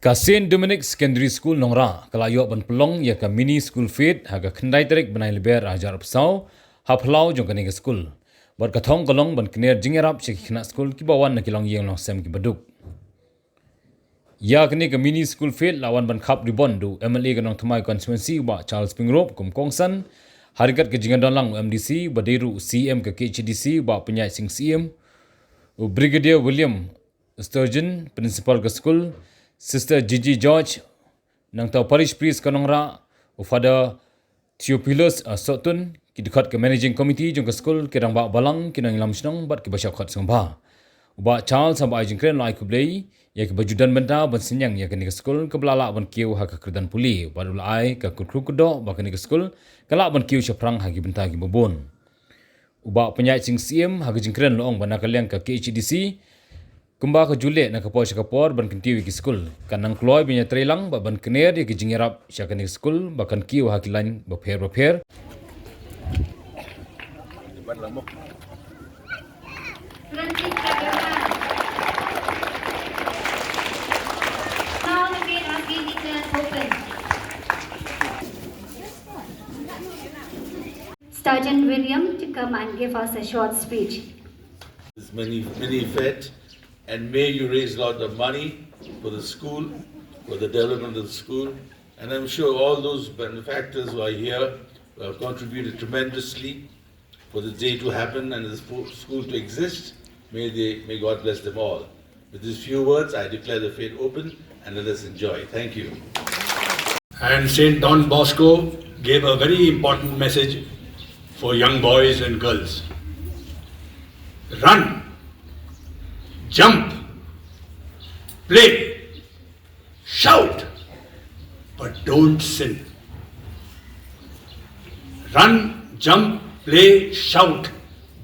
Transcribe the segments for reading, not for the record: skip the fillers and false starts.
Kasin Dominic Secondary School Nongra kalayo ban Pynlong ya ka mini school fit haga khendai tarik banai leber ajar psau haplau jong kani school bar kathong kolong ban Kner Jingiarap che Khynnah school ki bawan na ki Longiing long sem ki Baduk ya kani ka mini school fit lawan ban khap ribon du MLA ganong thmai constituency ba Charles Pingrop kum kongsan harikat ke jingan dalang MDC badiru CM ke KHDC ba penyai sing CM Brigadier William Sturgeon principal ke school Sister Gigi George nang tau parish priest kanongra Father Theophilus Sotun ki dekat ke managing committee jong ke school ke rang ba balang ki nang lam snong bat ki basya khat sangba uba Charles samba ajing kren lai ku blei ya ke bajudan benta ban sinyang ya ke ni ke school ke blala ban kiu ha ke kerdan puli badul ai ke kru kudo ba ke ni ke school kala ban kiu chaprang ha ki benta ki bobon uba penyai sing CM ha ke jingkren loong ban nakaliang ke KHDC kumba ke Juliet nak kapor ban kentiwi ki school kanang kloy binya trelang ba ban Kner ki Jingiarap syakani school bakan kiu hakilan ba pher Sergeant William to come and give us a short speech. Many fed, and may you raise a lot of money for the school, for the development of the school, and I'm sure all those benefactors who are here have contributed tremendously for the day to happen and the school to exist. May God bless them all. With these few words, I declare the fete open and let us enjoy. Thank you. And Saint Don Bosco gave a very important message for young boys and girls. Run, jump, play, shout, but don't sin. Run, jump, play, shout,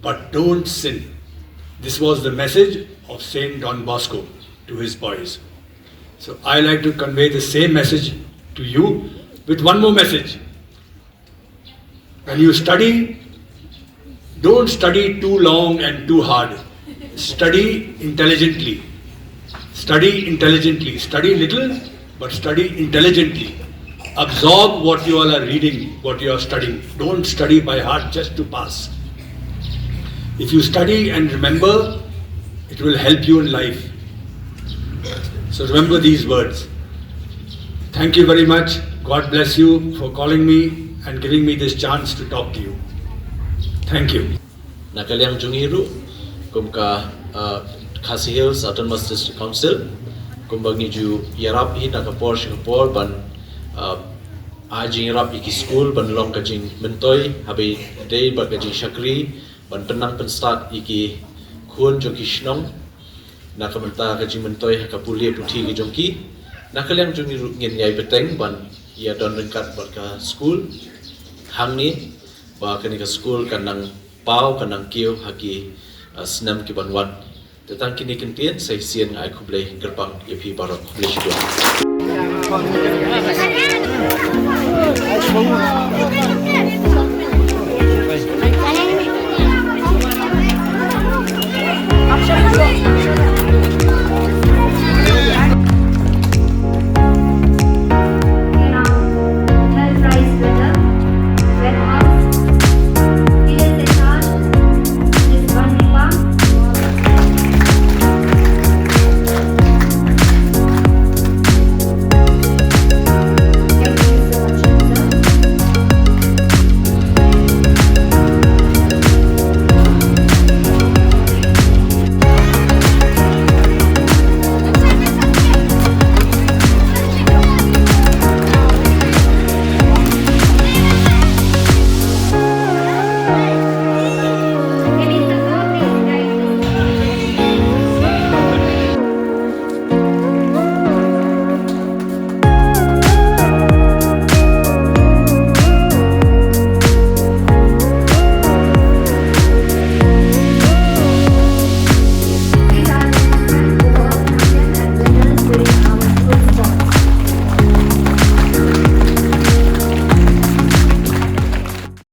but don't sin. This was the message of Saint Don Bosco to his boys. So I like to convey the same message to you with one more message. When you study, don't study too long and too hard. Study intelligently. Study intelligently. Study little, but study intelligently. Absorb what you all are reading, what you are studying. Don't study by heart just to pass. If you study and remember, it will help you in life. So remember these words. Thank you very much. God bless you for calling me and giving me this chance to talk to you. Thank you. Nakaliang Jungiru, kumka Khasi Hills Autonomous District Council, kumbag ni ju Yarap hi nakapor Singapore ban Jingiarap iki school ban long kajing mentoy habi day ban kajing Shakri ban penang penstat iki khun joki shnong nakamenta kajing mentoy hakapuli puthi ki jongki nakaliang Jungiru ngin yai beteng ban ia don ringkat ban ka school hangni ba kani ka school kanang pau kanang kiu haki snam ki banwan tetang kini kentien sai sien ai khublei gerbang yepi barok khublei shido Option